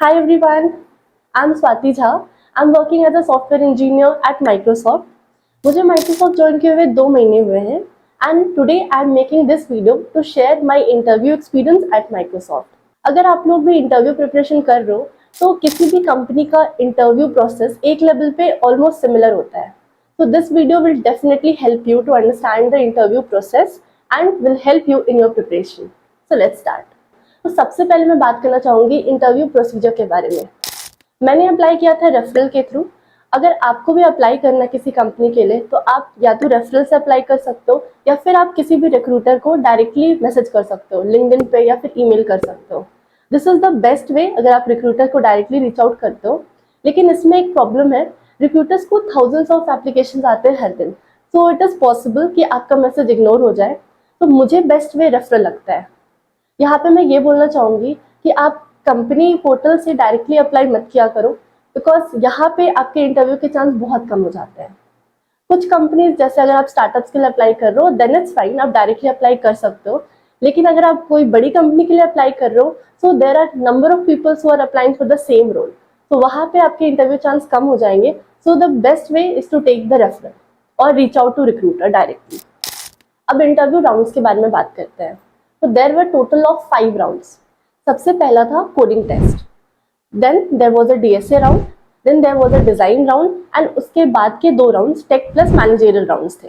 Hi everyone, I'm Swati Jha. I'm working as a software engineer at Microsoft. मुझे Microsoft join किए हुए 2 महीने हुए हैं and today I'm making this video to share my interview experience at Microsoft. अगर आप लोग भी इंटरव्यू प्रिपरेशन कर रहे हो तो किसी भी कंपनी का इंटरव्यू प्रोसेस एक लेवल पे ऑलमोस्ट सिमिलर होता है. So this video will definitely help you to understand the interview process and will help you in your preparation. So let's start. तो सबसे पहले मैं बात करना चाहूँगी इंटरव्यू प्रोसीजर के बारे में. मैंने अप्लाई किया था रेफरल के थ्रू. अगर आपको भी अप्लाई करना किसी कंपनी के लिए तो आप या तो रेफरल से अप्लाई कर सकते हो या फिर आप किसी भी रिक्रूटर को डायरेक्टली मैसेज कर सकते हो, लिंक्डइन पे या फिर ईमेल कर सकते हो. दिस इज द बेस्ट वे अगर आप रिक्रूटर को डायरेक्टली रीच आउट करते हो. लेकिन इसमें एक प्रॉब्लम है, रिक्रूटर्स को थाउजेंड्स ऑफ एप्लीकेशंस आते हैं हर दिन, सो इट इज़ पॉसिबल कि आपका मैसेज इग्नोर हो जाए. तो मुझे बेस्ट वे रेफरल लगता है. यहाँ पे मैं ये बोलना चाहूँगी कि आप कंपनी पोर्टल से डायरेक्टली अप्लाई मत किया करो, बिकॉज यहाँ पे आपके इंटरव्यू के चांस बहुत कम हो जाते हैं. कुछ कंपनीज जैसे अगर आप स्टार्टअप्स के लिए अप्लाई कर रहे हो देन इट्स फाइन, आप डायरेक्टली अप्लाई कर सकते हो. लेकिन अगर आप कोई बड़ी कंपनी के लिए अप्लाई कर रहे हो so there are number of peoples who are applying for the same role, तो वहाँ पे आपके इंटरव्यू चांस कम हो जाएंगे. So the best way is to take the referral और reach out to recruiter directly. अब इंटरव्यू राउंड्स के बारे में बात करते हैं. तो there were total of 5 rounds. सबसे पहला था coding test, then there was a DSA round, then there was a design round and उसके बाद के 2 rounds tech plus managerial rounds थे.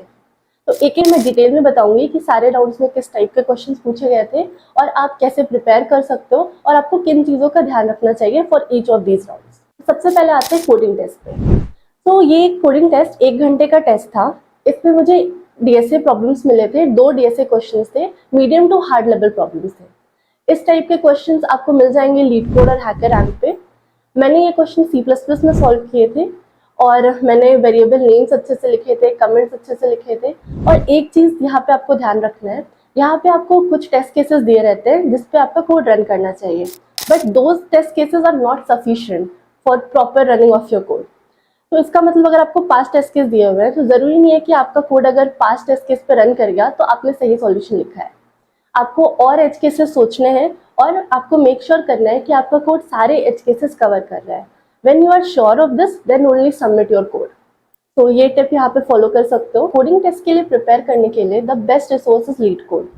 तो एक मैं डिटेल में बताऊंगी कि सारे राउंड्स में किस टाइप के क्वेश्चंस पूछे गए थे और आप कैसे प्रिपेयर कर सकते हो और आपको किन चीज़ों का ध्यान रखना चाहिए for each of these rounds. सबसे पहले आते हैं कोडिंग टेस्ट पे. तो ये कोडिंग टेस्ट 1 घंटे का टेस्ट था. इसमें मुझे DSA प्रॉब्लम्स मिले थे, 2 DSA क्वेश्चंस थे, medium to hard level problems थे. इस टाइप के क्वेश्चंस आपको मिल जाएंगे लीड कोड और हैकर रैंक पे. मैंने ये क्वेश्चन C++ में सॉल्व किए थे और मैंने वेरिएबल नेम्स अच्छे से लिखे थे, कमेंट्स अच्छे से लिखे थे. और एक चीज़ यहाँ पे आपको ध्यान रखना है, यहाँ पे आपको कुछ टेस्ट केसेस दिए रहते हैं जिसपे आपका कोड रन करना चाहिए, but those test cases are not sufficient for proper running of your code. तो इसका मतलब अगर आपको 5 टेस्ट केस दिए हुए हैं तो जरूरी नहीं है कि आपका कोड अगर 5 टेस्ट केस पे रन कर गया तो आपने सही सॉल्यूशन लिखा है. आपको और एज केसेस सोचने हैं और आपको मेक श्योर करना है कि आपका कोड सारे एज केसेस कवर कर रहा है. When you are sure of this then only submit your code. तो ये टिप यहाँ पे फॉलो कर सकते हो. कोडिंग टेस्ट के लिए प्रिपेयर करने के लिए the best resource is leet code.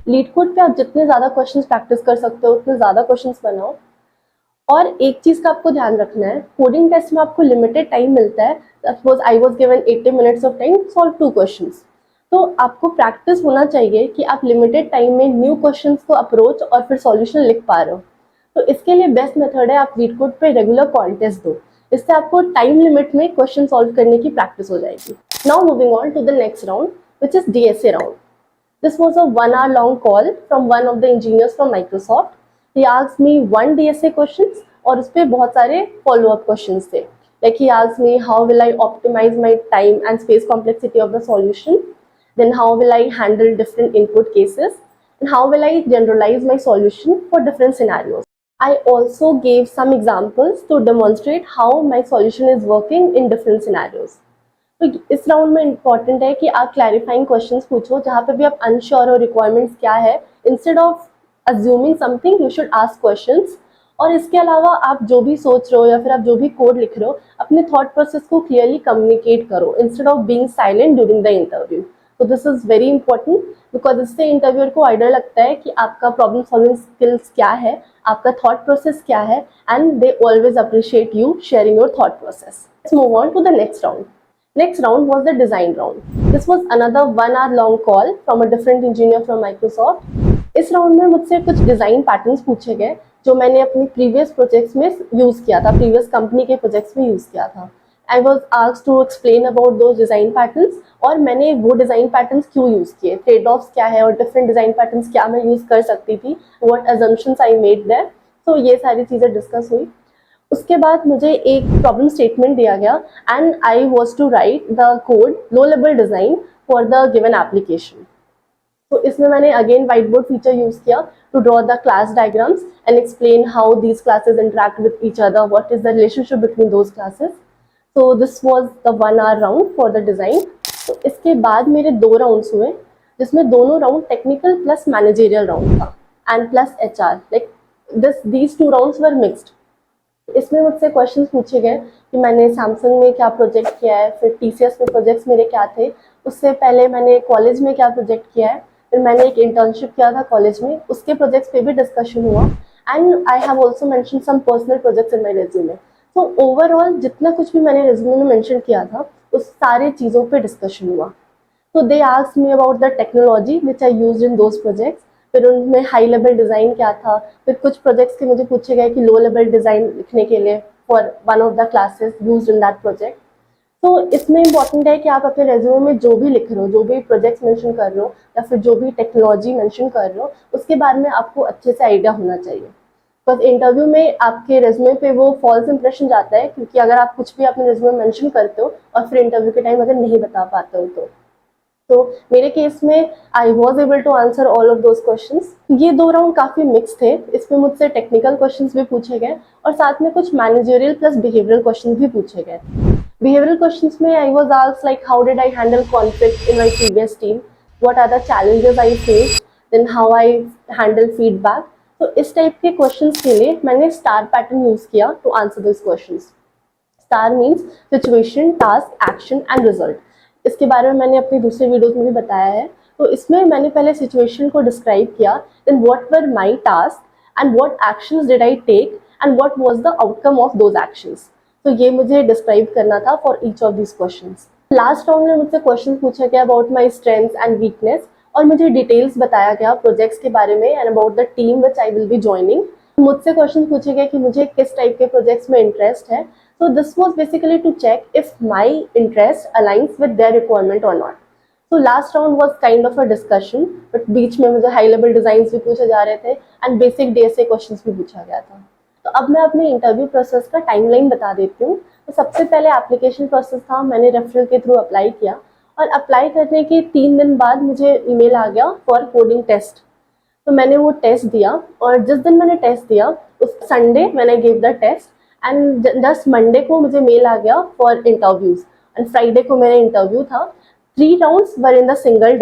Leet code पे आप जितने ज़्यादा क्वेश्चन प्रैक्टिस कर सकते हो उतने ज़्यादा क्वेश्चन बनाओ. और एक चीज़ का आपको ध्यान रखना है, कोडिंग टेस्ट में आपको लिमिटेड टाइम मिलता है. Suppose I was given 80 minutes of time solve 2 questions. तो आपको प्रैक्टिस होना चाहिए कि आप लिमिटेड टाइम में न्यू क्वेश्चंस को अप्रोच और फिर सॉल्यूशन लिख पा रहे हो. तो इसके लिए बेस्ट मेथड है आप लीड कोड पे रेगुलर कॉन्टेस्ट दो. इससे आपको टाइम लिमिट में क्वेश्चन सॉल्व करने की प्रैक्टिस हो जाएगी. Now moving on to the next round which is DSA round. This was a 1 hour long call from one of the engineers from Microsoft. He asked me 1 DSA questions और उस पर बहुत सारे follow up questions थे. Like he asked me how will I optimize my time and space complexity of the solution, then how will I handle different input cases, and how will I generalize my solution for different scenarios. I also gave some examples to demonstrate how my solution is working in different scenarios. तो इस round में important है कि आप clarifying questions पूछो. जहाँ पे भी आप अनश्योर हो रिक्वायरमेंट्स क्या है, instead of assuming something you should ask questions. और इसके अलावा आप जो भी सोच रहे हो या फिर आप जो भी कोड लिख रहे हो अपने थॉट प्रोसेस को क्लियरली कम्युनिकेट करो instead of being silent during the interview. तो this is very important because इससे इंटरव्यूअर को आइडिया लगता है कि आपका प्रॉब्लम सॉल्विंग स्किल्स क्या है, आपका थॉट प्रोसेस क्या है, and they always appreciate you sharing your thought process. Let's move on to the next round. Next round was the design round. This was another 1 hour long call from a different engineer from Microsoft. इस round में मुझसे कुछ design patterns पूछे गए जो मैंने अपनी previous projects में यूज़ किया था, प्रीवियस कंपनी के प्रोजेक्ट्स में यूज़ किया था. I was asked to explain about दो डिज़ाइन पैटर्न्स और मैंने वो डिज़ाइन पैटर्न्स क्यों यूज़ किए, ट्रेड ऑफ्स क्या है और डिफरेंट डिज़ाइन पैटर्न्स क्या मैं यूज़ कर सकती थी, what assumptions I made there. तो ये सारी चीज़ें डिस्कस हुई. उसके बाद मुझे एक प्रॉब्लम स्टेटमेंट दिया गया and I was to write the code low level design for the given application. तो इसमें मैंने again white board feature use किया to draw the class diagrams and explain how these classes interact with each other, what is the relationship between those classes. तो this was the 1 hour round for the design. तो इसके बाद मेरे 2 rounds हुए जिसमें दोनों round technical plus managerial round था and plus HR. Like these 2 rounds were mixed. इसमें मुझसे क्वेश्चंस पूछे गए कि मैंने सैमसंग में क्या प्रोजेक्ट किया है, फिर टीसीएस में प्रोजेक्ट्स मेरे क्या थे, उससे पहले मैंने कॉलेज में क्या प्रोजेक्ट किया है, फिर मैंने एक इंटर्नशिप किया था कॉलेज में, उसके प्रोजेक्ट्स पे भी डिस्कशन हुआ। And I have also mention some personal projects in my resume. तो ओवरऑल जितना कुछ भी मैंने रेज्यूमे में मेंशन किया था उस सारी चीज़ों पे डिस्कशन हुआ। तो they asked me about the technology which I used in those projects. फिर उनमें हाई लेवल डिज़ाइन क्या था, फिर कुछ प्रोजेक्ट्स के मुझे पूछे गए कि लो लेवल डिज़ाइन लिखने के लिए for one of the classes used in that project. तो इसमें इंपॉर्टेंट है कि आप अपने रेज्यूमे में जो भी लिख रहे हो, जो भी प्रोजेक्ट्स मेंशन कर रहे हो या फिर जो भी टेक्नोलॉजी मेंशन कर रहे हो, उसके बारे में आपको अच्छे से आइडिया होना चाहिए। बिकॉज इंटरव्यू में आपके रेज्यूमे पे वो फॉल्स इंप्रेशन जाता है, क्योंकि अगर आप कुछ भी अपने रेज्यूमे में मेंशन करते हो और फिर इंटरव्यू के टाइम अगर नहीं बता पाते हो तो मेरे केस में I was able to answer all of those questions. ये 2 राउंड काफ़ी मिक्स थे, इसमें मुझसे टेक्निकल क्वेश्चंस भी पूछे गए और साथ में कुछ मैनेजरियल प्लस बिहेवियरल क्वेश्चंस भी पूछे गए। बिहेवियरल क्वेश्चंस में I was asked like how did I handle conflict in my previous team, what are the challenges I faced, then how I handle feedback. तो इस टाइप के questions के लिए मैंने स्टार पैटर्न यूज किया to answer this questions. Star means situation, task, action and result. इसके बारे में मैंने अपनी दूसरे वीडियोस में भी बताया है। तो इसमें मैंने पहले सिचुएशन को डिस्क्राइब किया, then what were my task and what actions did I take and what was the outcome of those actions. तो ये मुझे डिस्क्राइब करना था for each of this questions. Last round में मुझसे क्वेश्चन पूछा गया about my strengths and weakness और मुझे डिटेल्स बताया गया प्रोजेक्ट्स के बारे में and about the team which I will be joining. मुझसे क्वेश्चन पूछे गए कि मुझे किस टाइप के प्रोजेक्ट्स में इंटरेस्ट है। So this was basically to check if my interest aligns with their requirement or not. So last round was kind of a discussion, but बीच में मुझे हाई लेवल डिजाइन्स भी पूछे जा रहे थे एंड बेसिक डीएसए क्वेश्चंस भी पूछा गया था। तो अब मैं अपने इंटरव्यू प्रोसेस का टाइमलाइन बता देती हूँ। तो सबसे पहले एप्लीकेशन प्रोसेस था, मैंने रेफरल के थ्रू अप्लाई किया और अप्लाई करने के 3 दिन बाद मुझे ईमेल आ गया फॉर कोडिंग टेस्ट। तो मैंने वो टेस्ट दिया और जिस दिन मैंने टेस्ट दिया उस संडे मैंने give the test and just Monday को मुझे मेल आ गया फॉर इंटरव्यूज एंड फ्राइडे को मेरा इंटरव्यू था। 3 rounds were in the single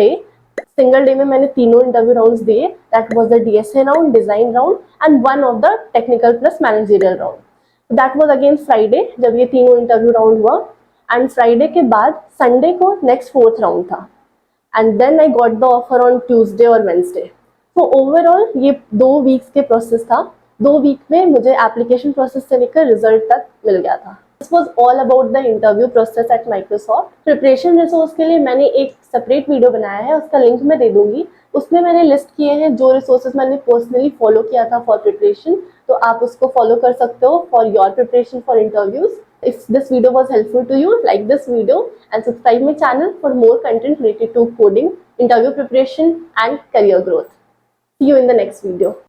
day में मैंने तीनों इंटरव्यू राउंड्स दिए। That was the DSA round, design round and one of the technical plus managerial round. That was again Friday जब ये तीनों इंटरव्यू राउंड हुआ एंड फ्राइडे के बाद संडे को नेक्स्ट 4th राउंड था and then I got the offer on Tuesday और Wednesday. तो ओवरऑल ये 2 वीक्स के प्रोसेस था। 2 वीक में मुझे एप्लीकेशन प्रोसेस से लेकर रिजल्ट तक मिल गया था। This was all about the interview process at Microsoft. Preparation resource के लिए मैंने एक सेपरेट वीडियो बनाया है, उसका लिंक मैं दे दूंगी। उसमें मैंने लिस्ट किए हैं जो रिसोर्सेज मैंने पर्सनली फॉलो किया था फॉर प्रिपरेशन, तो आप उसको फॉलो कर सकते हो for your preparation for interviews. If this video was helpful to you, like this video and subscribe my channel for more content related to coding, interview preparation and career growth. See you in the next video.